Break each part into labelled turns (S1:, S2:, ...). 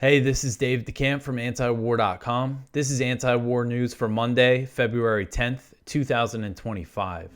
S1: Hey, this is Dave DeCamp from antiwar.com. This is anti-war news for Monday, February 10th, 2025.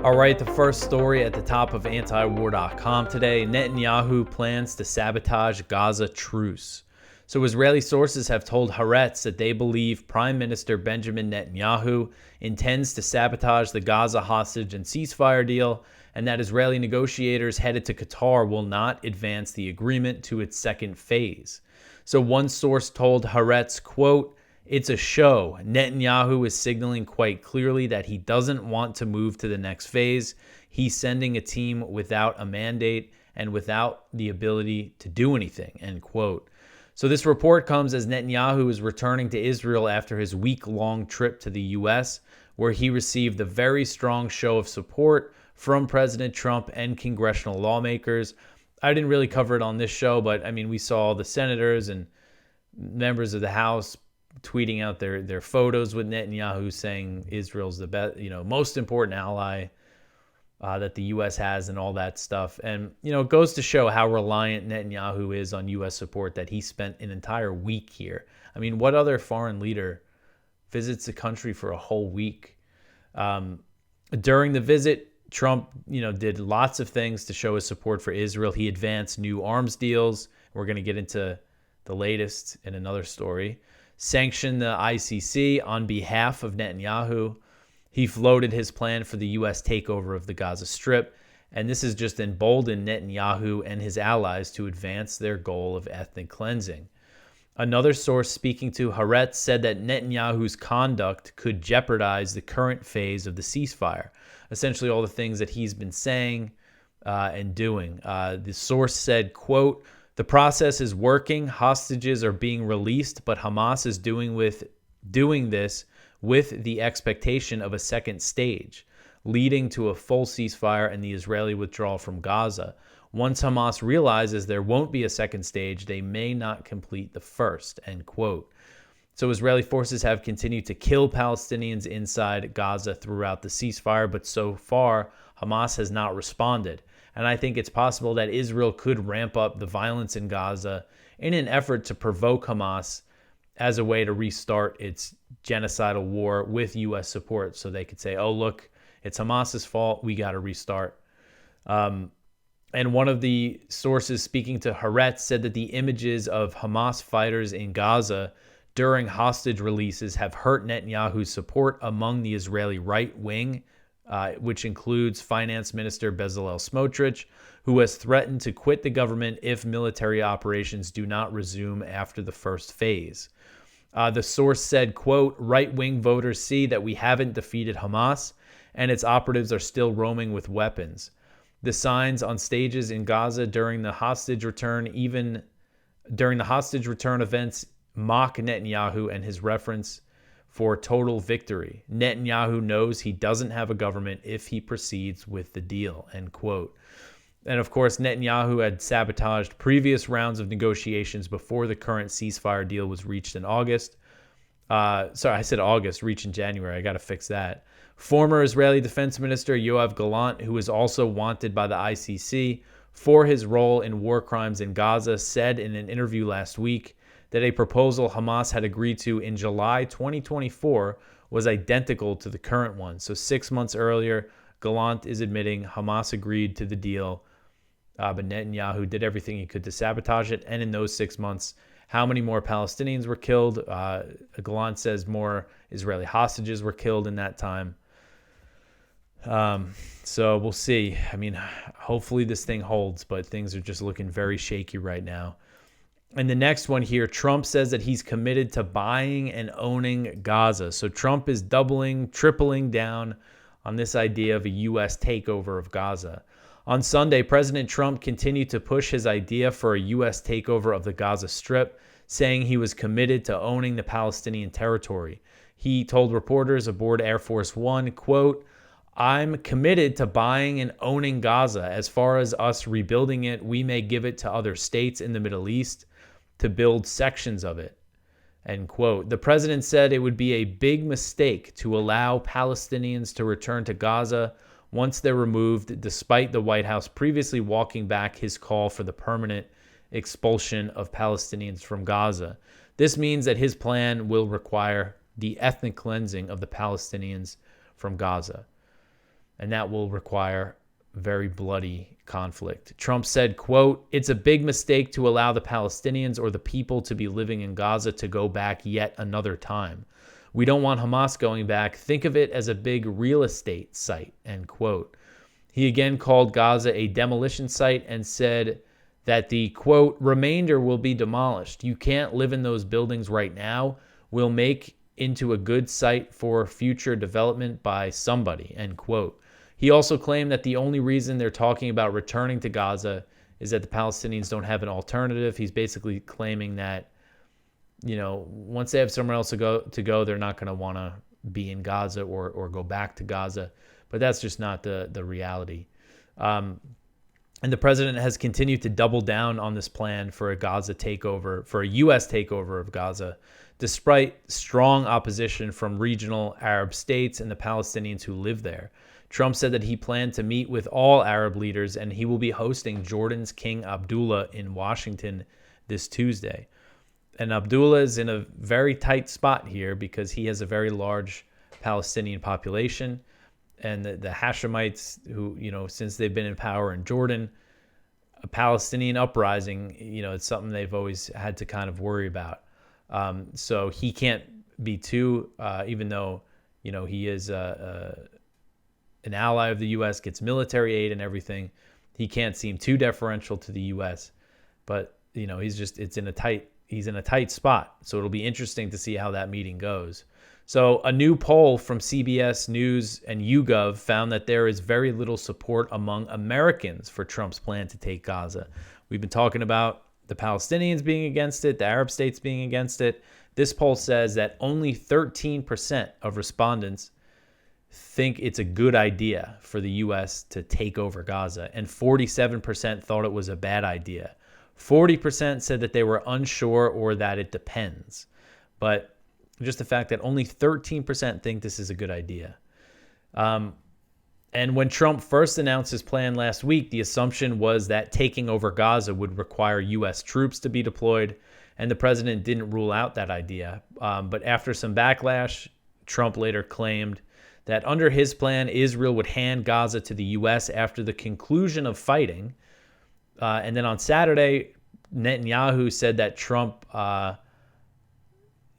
S1: All right, the first story at the top of antiwar.com today, Netanyahu plans to sabotage Gaza truce. So Israeli sources have told Haaretz that they believe Prime Minister Benjamin Netanyahu intends to sabotage the Gaza hostage and ceasefire deal, and that Israeli negotiators headed to Qatar will not advance the agreement to its second phase. So one source told Haaretz, quote, "It's a show. Netanyahu is signaling quite clearly that he doesn't want to move to the next phase. He's sending a team without a mandate and without the ability to do anything," end quote. So this report comes as Netanyahu is returning to Israel after his week-long trip to the U.S., where he received a very strong show of support from President Trump and congressional lawmakers. I didn't really cover it on this show, but I mean, we saw the senators and members of the House tweeting out their photos with Netanyahu saying Israel's the best, most important ally that the U.S. has and all that stuff. And, it goes to show how reliant Netanyahu is on U.S. support that he spent an entire week here. I mean, what other foreign leader visits the country for a whole week? During the visit, Trump, did lots of things to show his support for Israel. He advanced new arms deals. We're going to get into the latest in another story. Sanctioned the ICC on behalf of Netanyahu. He floated his plan for the U.S. takeover of the Gaza Strip, and this has just emboldened Netanyahu and his allies to advance their goal of ethnic cleansing. Another source speaking to Haaretz said that Netanyahu's conduct could jeopardize the current phase of the ceasefire, essentially all the things that he's been saying and doing. The source said, quote, "The process is working, hostages are being released, but Hamas is doing this with the expectation of a second stage, leading to a full ceasefire and the Israeli withdrawal from Gaza. Once Hamas realizes there won't be a second stage, they may not complete the first," end quote. So Israeli forces have continued to kill Palestinians inside Gaza throughout the ceasefire, but so far Hamas has not responded. And I think it's possible that Israel could ramp up the violence in Gaza in an effort to provoke Hamas as a way to restart its genocidal war with U.S. support. So they could say, oh, look, it's Hamas's fault. We got to restart. And one of the sources speaking to Haaretz said that the images of Hamas fighters in Gaza during hostage releases have hurt Netanyahu's support among the Israeli right wing, which includes Finance Minister Bezalel Smotrich, who has threatened to quit the government if military operations do not resume after the first phase. The source said, quote, "Right-wing voters see that we haven't defeated Hamas and its operatives are still roaming with weapons. The signs on stages in Gaza during the hostage return events mock Netanyahu and his reference for total victory. Netanyahu knows he doesn't have a government if he proceeds with the deal," end quote. And of course, Netanyahu had sabotaged previous rounds of negotiations before the current ceasefire deal was reached in August. Sorry, I said August, reached in January. I got to fix that. Former Israeli Defense Minister Gallant, who is also wanted by the ICC for his role in war crimes in Gaza, said in an interview last week that a proposal Hamas had agreed to in July 2024 was identical to the current one. So 6 months earlier, Gallant is admitting Hamas agreed to the deal, but Netanyahu did everything he could to sabotage it. And in those 6 months, how many more Palestinians were killed? Gallant says more Israeli hostages were killed in that time. So we'll see. I mean, hopefully this thing holds, but things are just looking very shaky right now. And the next one here, Trump says that he's committed to buying and owning Gaza. So Trump is tripling down on this idea of a U.S. takeover of Gaza. On Sunday, President Trump continued to push his idea for a U.S. takeover of the Gaza Strip, saying he was committed to owning the Palestinian territory. He told reporters aboard Air Force One, quote, "I'm committed to buying and owning Gaza. As far as us rebuilding it, we may give it to other states in the Middle East to build sections of it." end quote. The president said it would be a big mistake to allow Palestinians to return to Gaza once they're removed, despite the White House previously walking back his call for the permanent expulsion of Palestinians from Gaza. This means that his plan will require the ethnic cleansing of the Palestinians from Gaza, and that will require very bloody conflict. Trump said, quote, "It's a big mistake to allow the Palestinians or the people to be living in Gaza to go back yet another time. We don't want Hamas going back. Think of it as a big real estate site," end quote. He again called Gaza a demolition site and said that the, quote, "remainder will be demolished. You can't live in those buildings right now. We'll make into a good site for future development by somebody," end quote. He also claimed that the only reason they're talking about returning to Gaza is that the Palestinians don't have an alternative. He's basically claiming that, you know, once they have somewhere else to go, they're not going to want to be in Gaza or go back to Gaza. But that's just not the reality. And the president has continued to double down on this plan for a Gaza takeover, for a U.S. takeover of Gaza, despite strong opposition from regional Arab states and the Palestinians who live there. Trump said that he planned to meet with all Arab leaders, and he will be hosting Jordan's King Abdullah in Washington this Tuesday. And Abdullah is in a very tight spot here because he has a very large Palestinian population. And the Hashemites, who, you know, since they've been in power in Jordan, a Palestinian uprising, you know, it's something they've always had to kind of worry about. So he can't be too, even though, you know, he is an ally of the U.S., gets military aid and everything, he can't seem too deferential to the U.S. But, you know, he's in a tight spot. So it'll be interesting to see how that meeting goes. So a new poll from CBS News and YouGov found that there is very little support among Americans for Trump's plan to take Gaza. We've been talking about the Palestinians being against it, the Arab states being against it. This poll says that only 13% of respondents think it's a good idea for the U.S. to take over Gaza, and 47% thought it was a bad idea. 40% said that they were unsure or that it depends. But just the fact that only 13% think this is a good idea. And when Trump first announced his plan last week, the assumption was that taking over Gaza would require U.S. troops to be deployed, and the president didn't rule out that idea. But after some backlash, Trump later claimed that under his plan, Israel would hand Gaza to the U.S. after the conclusion of fighting. And then on Saturday, Netanyahu said that Trump,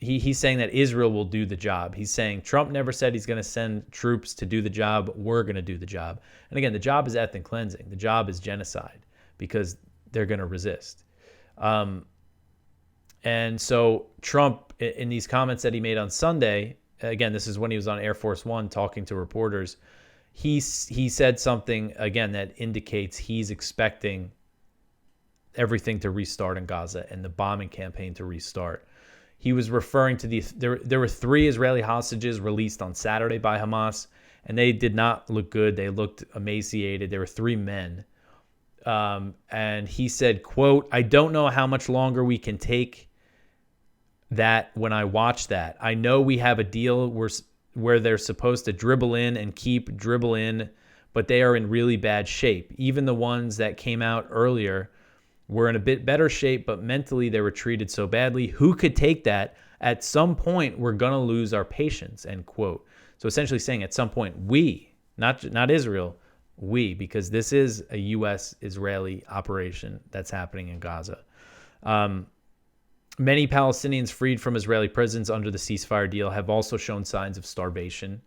S1: he's saying that Israel will do the job. He's saying Trump never said he's going to send troops to do the job. We're going to do the job. And again, the job is ethnic cleansing. The job is genocide because they're going to resist. And so Trump, in these comments that he made on Sunday, again, this is when he was on Air Force One talking to reporters, he said something, again, that indicates he's expecting everything to restart in Gaza and the bombing campaign to restart. He was referring to there were 3 Israeli hostages released on Saturday by Hamas, and they did not look good. They looked emaciated. There were 3 men. And he said, quote, "I don't know how much longer we can take that when I watch that. I know we have a deal where they're supposed to dribble in and dribble in, but they are in really bad shape. Even the ones that came out earlier were in a bit better shape, but mentally they were treated so badly. Who could take that? At some point, we're going to lose our patience," end quote. So essentially saying at some point, we, not Israel, we, because this is a U.S.-Israeli operation that's happening in Gaza. Many Palestinians freed from Israeli prisons under the ceasefire deal have also shown signs of starvation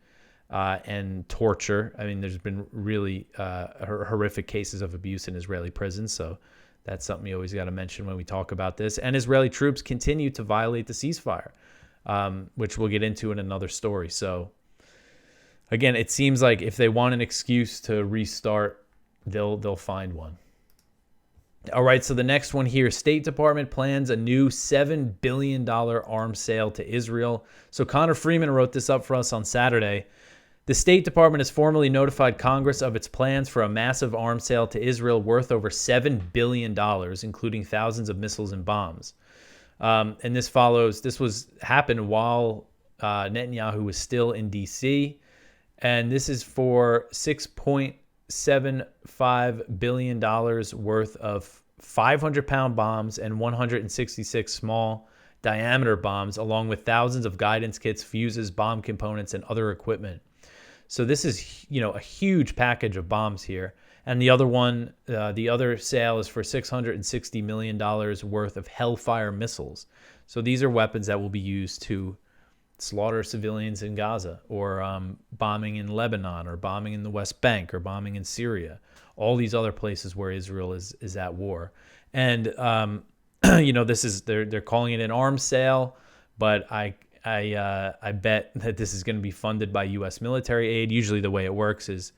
S1: and torture. I mean, there's been really horrific cases of abuse in Israeli prisons, so that's something you always got to mention when we talk about this. And Israeli troops continue to violate the ceasefire, which we'll get into in another story. So, again, it seems like if they want an excuse to restart, they'll find one. All right, so the next one here, State Department plans a new $7 billion arms sale to Israel. So Connor Freeman wrote this up for us on Saturday. The State Department has formally notified Congress of its plans for a massive arms sale to Israel worth over $7 billion, including thousands of missiles and bombs. And this happened while Netanyahu was still in D.C., and this is for $6.75 billion worth of 500-pound bombs and 166 small diameter bombs, along with thousands of guidance kits, fuses, bomb components, and other equipment. So this is, a huge package of bombs here. And the other sale is for $660 million worth of Hellfire missiles. So these are weapons that will be used to slaughter civilians in Gaza, or bombing in Lebanon, or bombing in the West Bank, or bombing in Syria, all these other places where Israel is at war. And they're calling it an arms sale, but I bet that this is going to be funded by U.S. military aid. Usually the way it works is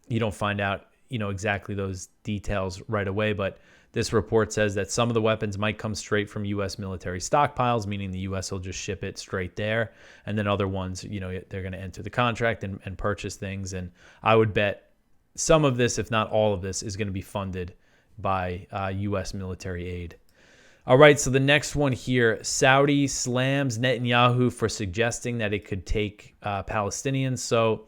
S1: you don't find out exactly those details right away, but this report says that some of the weapons might come straight from U.S. military stockpiles, meaning the U.S. will just ship it straight there. And then other ones, they're going to enter the contract and purchase things. And I would bet some of this, if not all of this, is going to be funded by U.S. military aid. All right, so the next one here, Saudi slams Netanyahu for suggesting that it could take Palestinians. So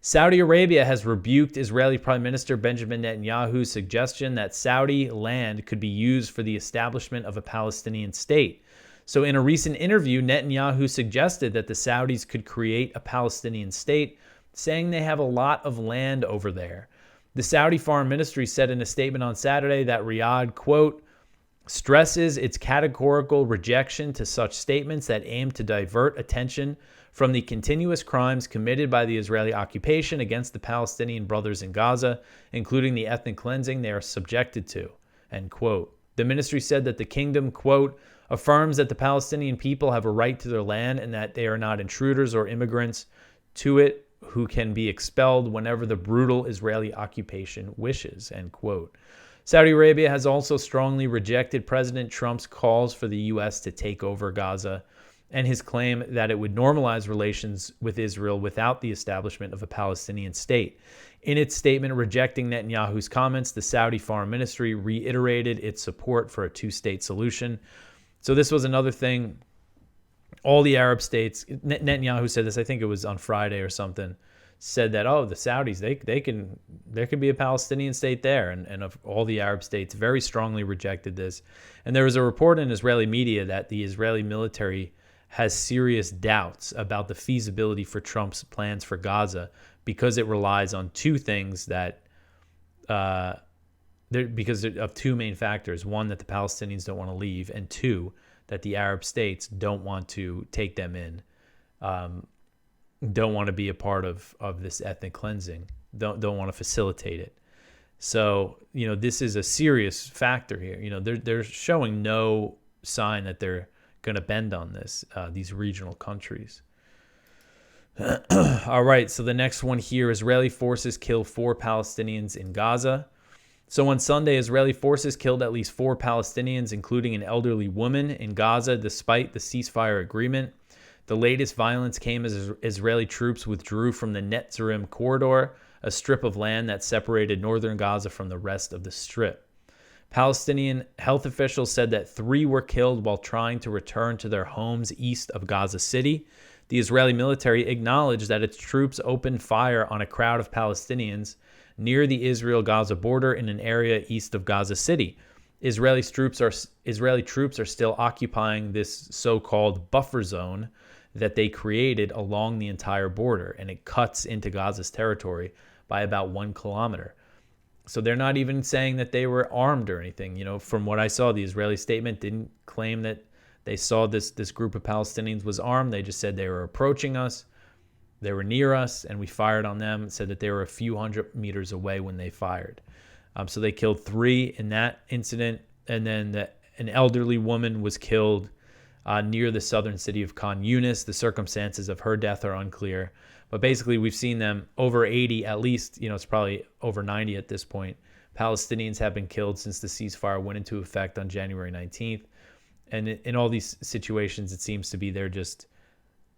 S1: Saudi Arabia has rebuked Israeli Prime Minister Benjamin Netanyahu's suggestion that Saudi land could be used for the establishment of a Palestinian state. So in a recent interview, Netanyahu suggested that the Saudis could create a Palestinian state, saying they have a lot of land over there. The Saudi Foreign Ministry said in a statement on Saturday that Riyadh, quote, stresses its categorical rejection to such statements that aim to divert attention from the continuous crimes committed by the Israeli occupation against the Palestinian brothers in Gaza, including the ethnic cleansing they are subjected to, end quote. The ministry said that the kingdom, quote, affirms that the Palestinian people have a right to their land and that they are not intruders or immigrants to it who can be expelled whenever the brutal Israeli occupation wishes, end quote. Saudi Arabia has also strongly rejected President Trump's calls for the U.S. to take over Gaza and his claim that it would normalize relations with Israel without the establishment of a Palestinian state. In its statement rejecting Netanyahu's comments, the Saudi Foreign Ministry reiterated its support for a two-state solution. So this was another thing. All the Arab states, Netanyahu said this, I think it was on Friday or something, said that, the Saudis, there can be a Palestinian state there. And of all the Arab states very strongly rejected this. And there was a report in Israeli media that the Israeli military has serious doubts about the feasibility for Trump's plans for Gaza because it relies on two things because of two main factors. One, that the Palestinians don't want to leave, and two, that the Arab states don't want to take them in, don't want to be a part of this ethnic cleansing, don't want to facilitate it. So, this is a serious factor here. They're showing no sign that they're going to bend on this, these regional countries. All right, so the next one here, Israeli forces kill 4 Palestinians in Gaza. So on Sunday, Israeli forces killed at least 4 Palestinians, including an elderly woman, in Gaza, despite the ceasefire agreement. The latest violence came as Israeli troops withdrew from the Netzarim corridor, a strip of land that separated northern Gaza from the rest of the strip. Palestinian health officials said that 3 were killed while trying to return to their homes east of Gaza City. The Israeli military acknowledged that its troops opened fire on a crowd of Palestinians near the Israel-Gaza border in an area east of Gaza City. Israeli troops are still occupying this so-called buffer zone that they created along the entire border, and it cuts into Gaza's territory by about 1 kilometer. So they're not even saying that they were armed or anything. From what I saw, the Israeli statement didn't claim that they saw this group of Palestinians was armed. They just said they were approaching us, they were near us, and we fired on them. It said that they were a few hundred meters away when they fired. So they killed 3 in that incident, and then an elderly woman was killed near the southern city of Khan Yunis. The circumstances of her death are unclear. But basically, we've seen them over 80, at least, it's probably over 90 at this point. Palestinians have been killed since the ceasefire went into effect on January 19th. And in all these situations, it seems to be they're just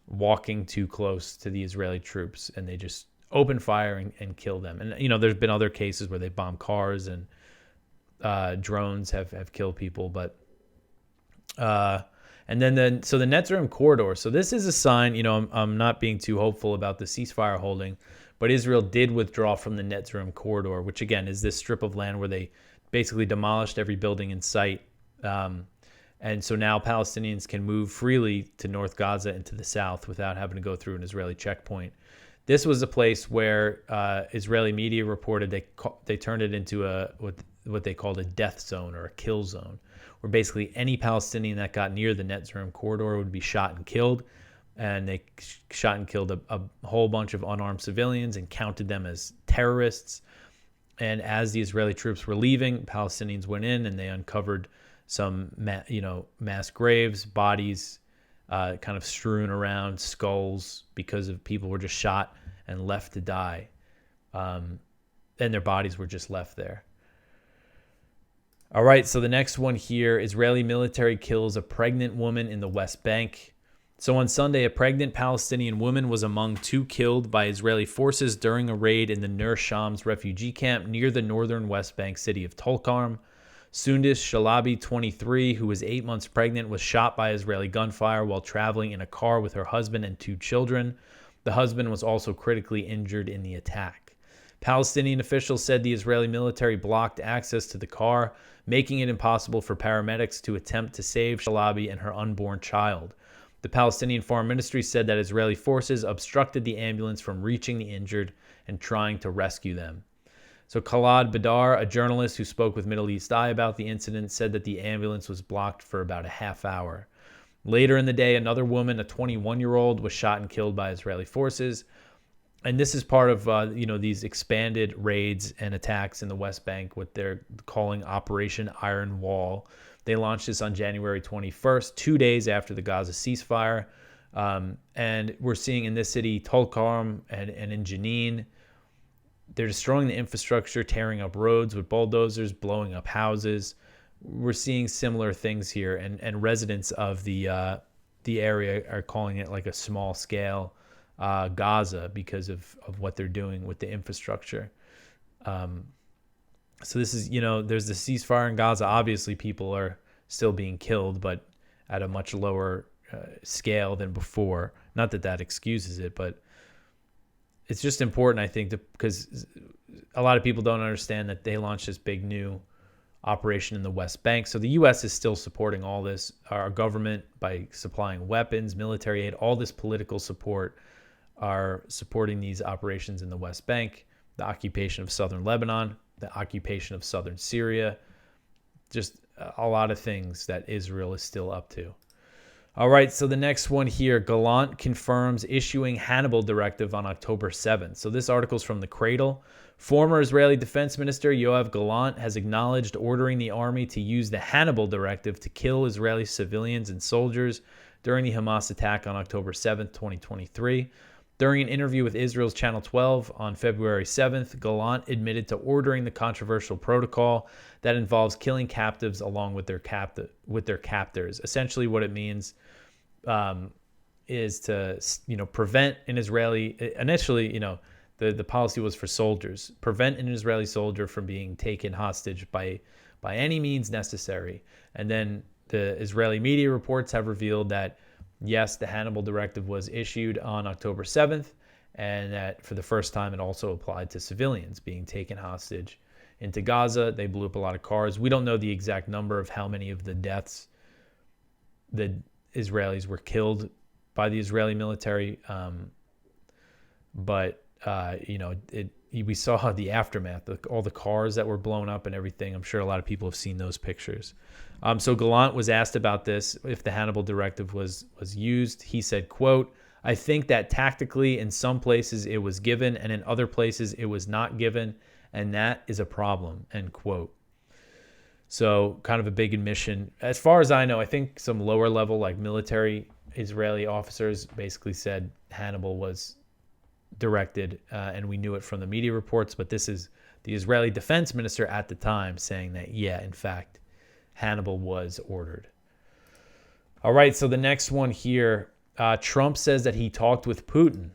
S1: walking too close to the Israeli troops, and they just open fire and kill them. And, there's been other cases where they bomb cars and drones have killed people. But And then so the Netzarim corridor. So this is a sign, I'm not being too hopeful about the ceasefire holding, but Israel did withdraw from the Netzarim corridor, which again is this strip of land where they basically demolished every building in sight. And so now Palestinians can move freely to North Gaza and to the south without having to go through an Israeli checkpoint. This was a place where Israeli media reported they turned it into what they called a death zone or a kill zone, where basically any Palestinian that got near the Netzarim corridor would be shot and killed. And they shot and killed a whole bunch of unarmed civilians and counted them as terrorists. And as the Israeli troops were leaving, Palestinians went in and they uncovered some mass graves, bodies kind of strewn around, skulls, because of people were just shot and left to die. And their bodies were just left there. All right, so the next one here, Israeli military kills a pregnant woman in the West Bank. So on Sunday, a pregnant Palestinian woman was among 2 killed by Israeli forces during a raid in the Nur Shams refugee camp near the northern West Bank city of Tulkarm. Sundis Shalabi, 23, who was 8 months pregnant, was shot by Israeli gunfire while traveling in a car with her husband and 2 children. The husband was also critically injured in the attack. Palestinian officials said the Israeli military blocked access to the car, making it impossible for paramedics to attempt to save Shalabi and her unborn child. The Palestinian Foreign Ministry said that Israeli forces obstructed the ambulance from reaching the injured and trying to rescue them. So Khalad Badar, a journalist who spoke with Middle East Eye about the incident, said that the ambulance was blocked for about a half hour. Later in the day, another woman, a 21-year-old, was shot and killed by Israeli forces. And this is part of these expanded raids and attacks in the West Bank, what they're calling Operation Iron Wall. They launched this on January 21st, 2 days after the Gaza ceasefire. And we're seeing in this city, Tulkarm and in Jenin, they're destroying the infrastructure, tearing up roads with bulldozers, blowing up houses. We're seeing similar things here, and residents of the area are calling it like a small scale Gaza because of what they're doing with the infrastructure. So this is, there's the ceasefire in Gaza. Obviously, people are still being killed, but at a much lower scale than before. Not that that excuses it, but it's just important, I think, because a lot of people don't understand that they launched this big new operation in the West Bank. So the U.S. is still supporting all this, our government, by supplying weapons, military aid, all this political support, are supporting these operations in the West Bank, the occupation of southern Lebanon, the occupation of southern Syria, just a lot of things that Israel is still up to. All right, so the next one here, Gallant confirms issuing Hannibal Directive on October 7th. So this article is from The Cradle. Former Israeli Defense Minister Yoav Gallant has acknowledged ordering the army to use the Hannibal Directive to kill Israeli civilians and soldiers during the Hamas attack on October 7th, 2023. During an interview with Israel's Channel 12 on February 7th, Gallant admitted to ordering the controversial protocol that involves killing captives along with their captors. Essentially, what it means is to prevent an Israeli. Initially, the policy was for soldiers, prevent an Israeli soldier from being taken hostage by any means necessary. And then the Israeli media reports have revealed that, yes, the Hannibal Directive was issued on October 7th, and that for the first time it also applied to civilians being taken hostage into Gaza. They blew up a lot of cars. We don't know the exact number of how many of the deaths the Israelis were killed by the Israeli military, but we saw the aftermath, all the cars that were blown up and everything. I'm sure a lot of people have seen those pictures. So Gallant was asked about this, if the Hannibal Directive was used. He said, quote, "I think that tactically in some places it was given and in other places it was not given, and that is a problem," end quote. So kind of a big admission. As far as I know, I think some lower level, like military Israeli officers, basically said Hannibal was directed, and we knew it from the media reports, but this is the Israeli defense minister at the time saying that, yeah, in fact, Hannibal was ordered. All right, so the next one here, Trump says that he talked with Putin.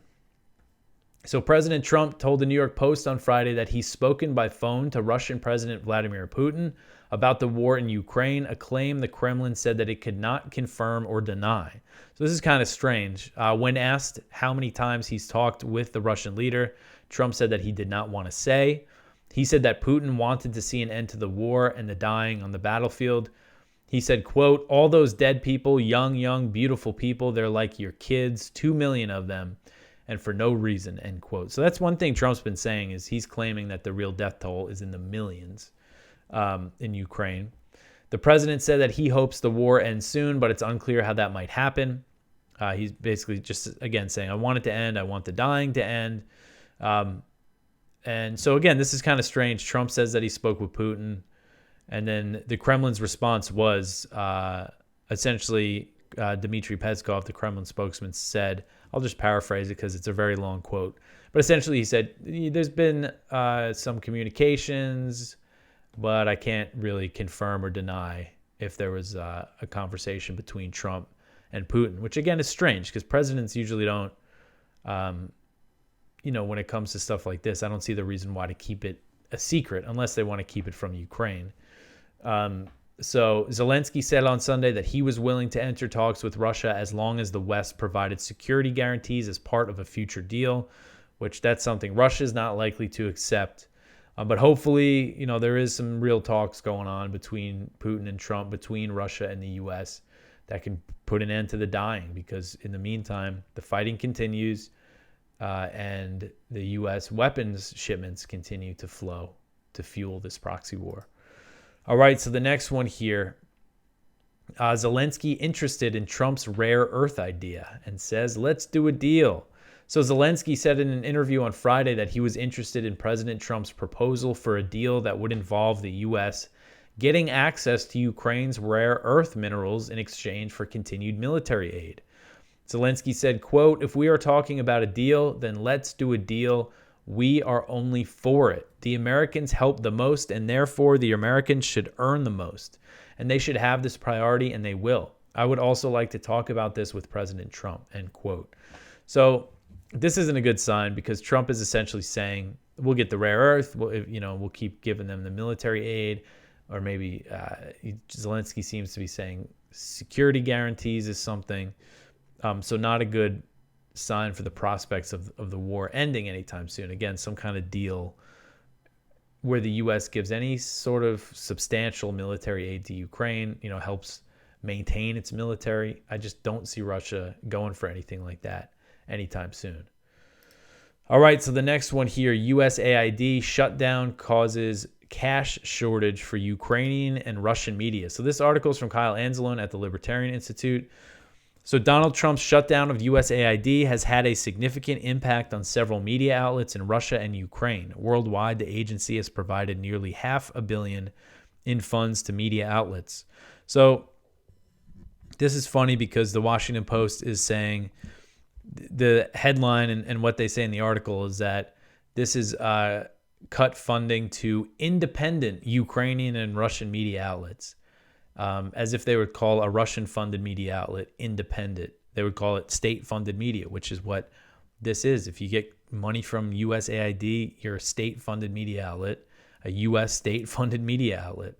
S1: So President Trump told the New York Post on Friday that he's spoken by phone to Russian President Vladimir Putin about the war in Ukraine, a claim the Kremlin said that it could not confirm or deny. So this is kind of strange. When asked how many times he's talked with the Russian leader, Trump said that he did not want to say. He said that Putin wanted to see an end to the war and the dying on the battlefield. He said, quote, "All those dead people, young, beautiful people, they're like your kids, 2 million of them, and for no reason," end quote. So that's one thing Trump's been saying, is he's claiming that the real death toll is in the millions in Ukraine. The president said that he hopes the war ends soon, but it's unclear how that might happen. He's basically just, again, saying, I want it to end. I want the dying to end. And so, again, this is kind of strange. Trump says that he spoke with Putin. And then the Kremlin's response was essentially Dmitry Peskov, the Kremlin spokesman, said, I'll just paraphrase it because it's a very long quote. But essentially he said, there's been some communications, but I can't really confirm or deny if there was a conversation between Trump and Putin, which again is strange because presidents usually don't, when it comes to stuff like this, I don't see the reason why to keep it a secret unless they want to keep it from Ukraine. So Zelensky said on Sunday that he was willing to enter talks with Russia as long as the West provided security guarantees as part of a future deal, which that's something Russia is not likely to accept. But hopefully, there is some real talks going on between Putin and Trump, between Russia and the U.S. that can put an end to the dying, because in the meantime, the fighting continues and the U.S. weapons shipments continue to flow to fuel this proxy war. All right, so the next one here, Zelensky interested in Trump's rare earth idea and says, let's do a deal. So Zelensky said in an interview on Friday that he was interested in President Trump's proposal for a deal that would involve the U.S. getting access to Ukraine's rare earth minerals in exchange for continued military aid. Zelensky said, quote, "If we are talking about a deal, then let's do a deal. We are only for it. The Americans help the most, and therefore the Americans should earn the most. And they should have this priority, and they will. I would also like to talk about this with President Trump," end quote. So this isn't a good sign, because Trump is essentially saying, we'll get the rare earth, we'll keep giving them the military aid, or maybe Zelensky seems to be saying security guarantees is something. So not a good sign for the prospects of the war ending anytime soon. Again, some kind of deal where the U.S. gives any sort of substantial military aid to Ukraine, helps maintain its military. I just don't see Russia going for anything like that anytime soon. All right, so the next one here, USAID shutdown causes cash shortage for Ukrainian and Russian media. So this article is from Kyle Anzalone at the Libertarian Institute. So Donald Trump's shutdown of USAID has had a significant impact on several media outlets in Russia and Ukraine. Worldwide, the agency has provided nearly $500 million in funds to media outlets. So this is funny because the Washington Post is saying, the headline and what they say in the article is that this is cut funding to independent Ukrainian and Russian media outlets. As if they would call a Russian-funded media outlet independent. They would call it state-funded media, which is what this is. If you get money from USAID, you're a state-funded media outlet, a U.S. state-funded media outlet.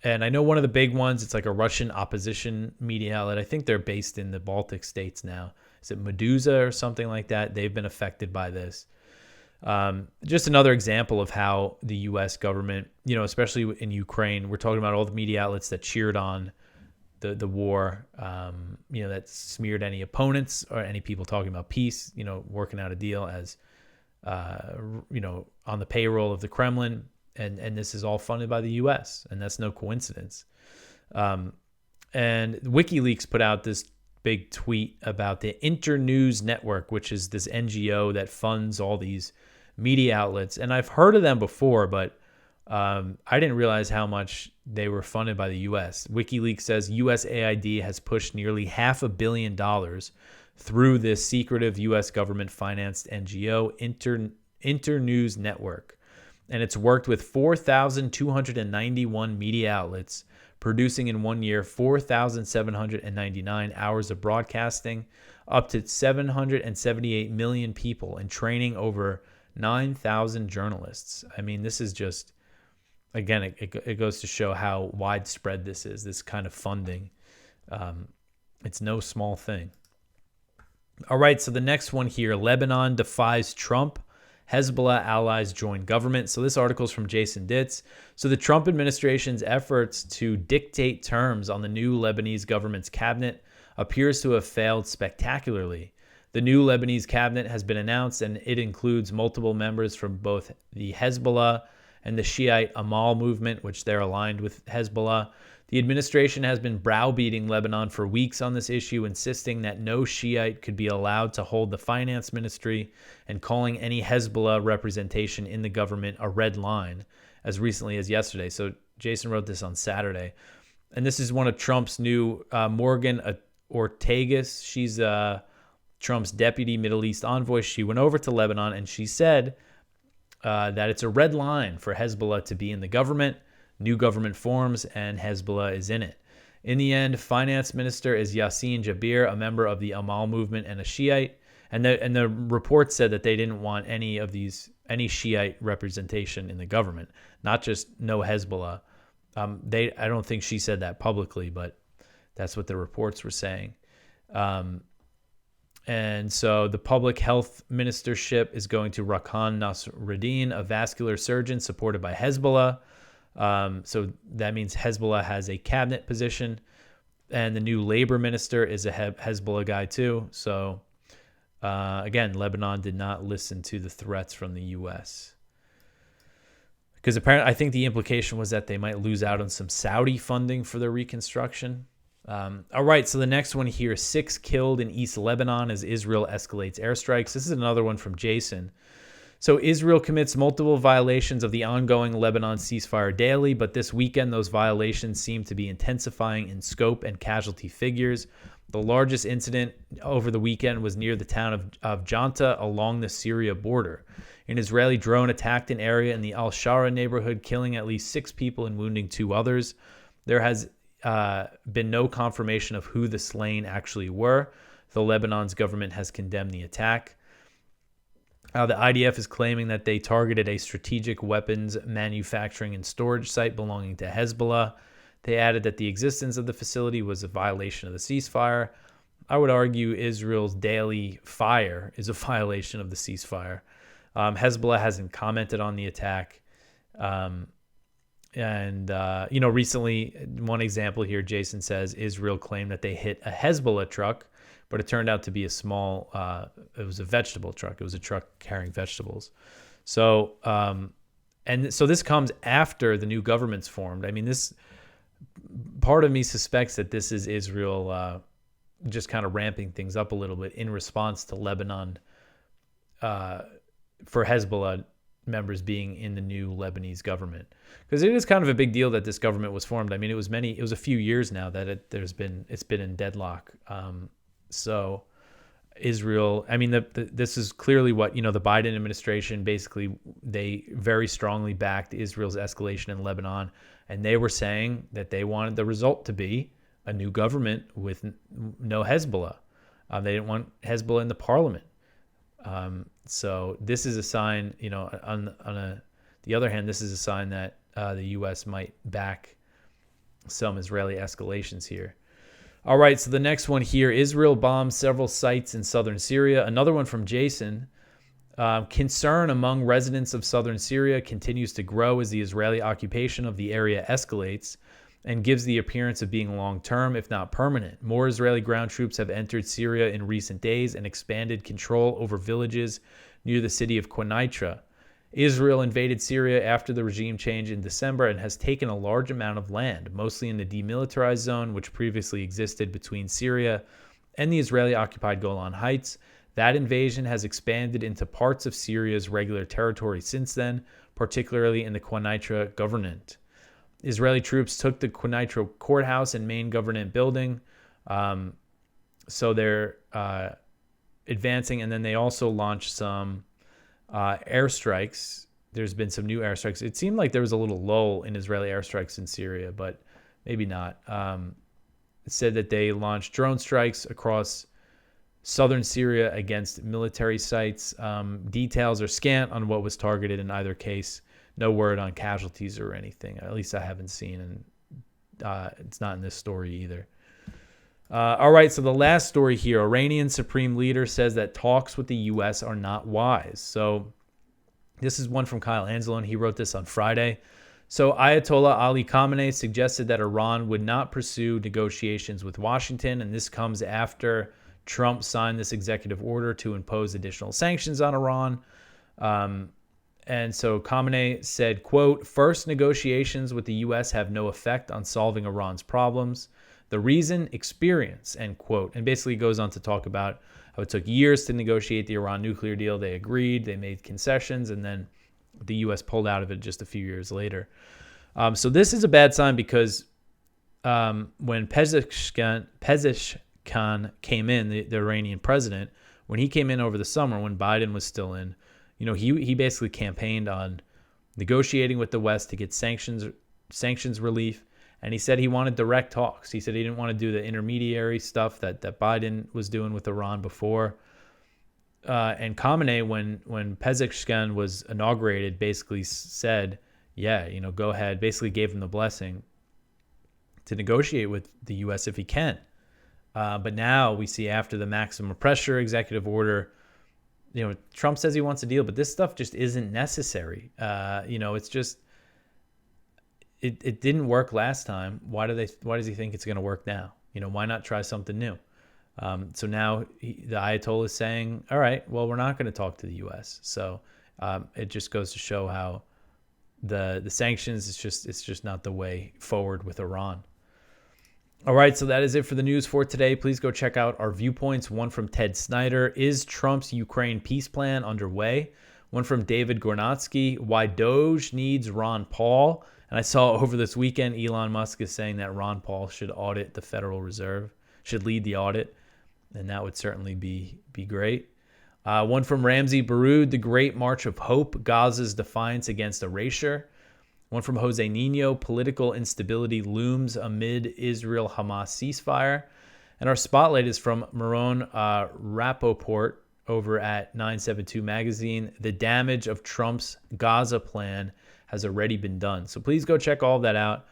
S1: And I know one of the big ones, it's like a Russian opposition media outlet. I think they're based in the Baltic states now. Is it Meduza or something like that? They've been affected by this. Just another example of how the U.S. government, especially in Ukraine, we're talking about all the media outlets that cheered on the war, that smeared any opponents or any people talking about peace, working out a deal as, on the payroll of the Kremlin. And this is all funded by the U.S., and that's no coincidence. And WikiLeaks put out this big tweet about the Internews Network, which is this NGO that funds all these media outlets. And I've heard of them before, but I didn't realize how much they were funded by the U.S. WikiLeaks says USAID has pushed nearly $500 million through this secretive U.S. government-financed NGO, Internews Network. And it's worked with 4,291 media outlets, producing in 1 year 4,799 hours of broadcasting, up to 778 million people, and training over 9,000 journalists. I mean, this is just, again, it goes to show how widespread this is, this kind of funding. It's no small thing. All right, so the next one here, Lebanon defies Trump. Hezbollah allies join government. So this article is from Jason Ditz. So the Trump administration's efforts to dictate terms on the new Lebanese government's cabinet appears to have failed spectacularly. The new Lebanese cabinet has been announced, and it includes multiple members from both the Hezbollah and the Shiite Amal movement, which they're aligned with Hezbollah. The administration has been browbeating Lebanon for weeks on this issue, insisting that no Shiite could be allowed to hold the finance ministry and calling any Hezbollah representation in the government a red line as recently as yesterday. So Jason wrote this on Saturday. And this is one of Trump's new, Morgan Ortagus. She's Trump's deputy Middle East envoy. She went over to Lebanon and she said that it's a red line for Hezbollah to be in the government. New government forms, and Hezbollah is in it. In the end, finance minister is Yassin Jabir, a member of the Amal movement and a Shiite. And the report said that they didn't want any Shiite representation in the government, not just no Hezbollah. I don't think she said that publicly, but that's what the reports were saying. And so the public health ministership is going to Rakan Nasruddin, a vascular surgeon supported by Hezbollah. So that means Hezbollah has a cabinet position, and the new labor minister is a Hezbollah guy too. So again, Lebanon did not listen to the threats from the U.S. because apparently I think the implication was that they might lose out on some Saudi funding for their reconstruction. All right, so the next one here, 6 killed in East Lebanon as Israel escalates airstrikes. This is another one from Jason. So Israel commits multiple violations of the ongoing Lebanon ceasefire daily, but this weekend those violations seem to be intensifying in scope and casualty figures. The largest incident over the weekend was near the town of Janta along the Syria border. An Israeli drone attacked an area in the Al-Shara neighborhood, killing at least 6 people and wounding 2 others. There has been no confirmation of who the slain actually were, though Lebanon's government has condemned the attack. The IDF is claiming that they targeted a strategic weapons manufacturing and storage site belonging to Hezbollah. They added that the existence of the facility was a violation of the ceasefire. I would argue Israel's daily fire is a violation of the ceasefire. Hezbollah hasn't commented on the attack. Recently, one example here, Jason says Israel claimed that they hit a Hezbollah truck, but it turned out to be a small, it was a vegetable truck. It was a truck carrying vegetables. So this comes after the new government's formed. I mean, this part of me suspects that this is Israel just kind of ramping things up a little bit in response to Lebanon for Hezbollah members being in the new Lebanese government, because it is kind of a big deal that this government was formed. I mean, it was a few years now that it's been in deadlock. So Israel, I mean, this is clearly what, the Biden administration, basically, they very strongly backed Israel's escalation in Lebanon. And they were saying that they wanted the result to be a new government with no Hezbollah. They didn't want Hezbollah in the parliament. So this is a sign, on the other hand, this is a sign that the U.S. might back some Israeli escalations here. All right, so the next one here, Israel bombs several sites in southern Syria. Another one from Jason. Concern among residents of southern Syria continues to grow as the Israeli occupation of the area escalates and gives the appearance of being long-term, if not permanent. More Israeli ground troops have entered Syria in recent days and expanded control over villages near the city of Quneitra. Israel invaded Syria after the regime change in December and has taken a large amount of land, mostly in the demilitarized zone, which previously existed between Syria and the Israeli-occupied Golan Heights. That invasion has expanded into parts of Syria's regular territory since then, particularly in the Quneitra governorate. Israeli troops took the Quneitra courthouse and main government building. So they're advancing, and then they also launched some airstrikes. There's been some new airstrikes. It seemed like there was a little lull in Israeli airstrikes in Syria, but maybe not. It said that they launched drone strikes across southern Syria against military sites. Details are scant on what was targeted in either case. No word on casualties or anything. At least I haven't seen, and it's not in this story either. All right, so the last story here. Iranian Supreme Leader says that talks with the U.S. are not wise. So this is one from Kyle Anzalone. He wrote this on Friday. So Ayatollah Ali Khamenei suggested that Iran would not pursue negotiations with Washington, and this comes after Trump signed this executive order to impose additional sanctions on Iran. And so Khamenei said, quote, "First, negotiations with the U.S. have no effect on solving Iran's problems. The reason, experience," end quote. And basically goes on to talk about how it took years to negotiate the Iran nuclear deal. They agreed, they made concessions, and then the U.S. pulled out of it just a few years later. So this is a bad sign because when Pezeshkian came in, the Iranian president, when he came in over the summer, when Biden was still in, he basically campaigned on negotiating with the West to get sanctions relief. And he said he wanted direct talks. He said he didn't want to do the intermediary stuff that Biden was doing with Iran before. And Khamenei, when Pezeshkian was inaugurated, basically said, yeah, go ahead, basically gave him the blessing to negotiate with the U.S. if he can. But now we see after the maximum pressure executive order, Trump says he wants a deal, but this stuff just isn't necessary. It's just, it didn't work last time. Why does he think it's going to work now? Why not try something new? So now the Ayatollah is saying, all right, well, we're not going to talk to the U.S. So it just goes to show how the sanctions, it's just not the way forward with Iran. All right, so that is it for the news for today. Please go check out our viewpoints. One from Ted Snyder: Is Trump's Ukraine peace plan underway? One from David Gornatsky: Why Doge needs Ron Paul. And I saw over this weekend, Elon Musk is saying that Ron Paul should audit the Federal Reserve, should lead the audit, and that would certainly be great. One from Ramsey Baroud: The Great March of Hope, Gaza's defiance against erasure. One from Jose Nino: Political instability looms amid Israel-Hamas ceasefire. And our spotlight is from Maron Rapoport over at 972 Magazine: The damage of Trump's Gaza plan has already been done. So please go check all of that out.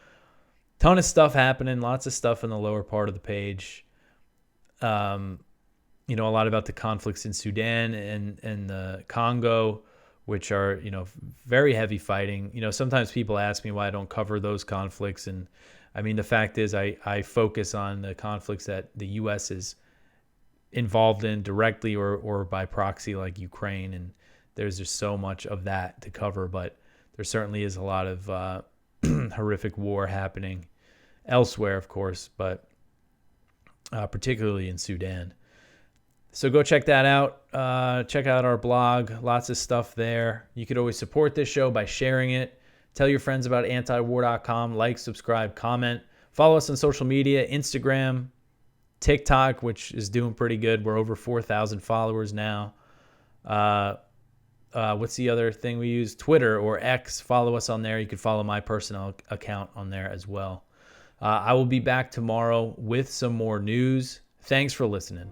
S1: Ton of stuff happening, lots of stuff in the lower part of the page. A lot about the conflicts in Sudan and the Congo, which are, very heavy fighting. Sometimes people ask me why I don't cover those conflicts. And I mean, the fact is I focus on the conflicts that the U.S. is involved in directly or by proxy, like Ukraine. And there's just so much of that to cover. But there certainly is a lot of horrific war happening elsewhere, of course, but particularly in Sudan. So go check that out. Check out our blog. Lots of stuff there. You could always support this show by sharing it. Tell your friends about antiwar.com. Like, subscribe, comment. Follow us on social media, Instagram, TikTok, which is doing pretty good. We're over 4,000 followers now. What's the other thing we use? Twitter or X. Follow us on there. You could follow my personal account on there as well. I will be back tomorrow with some more news. Thanks for listening.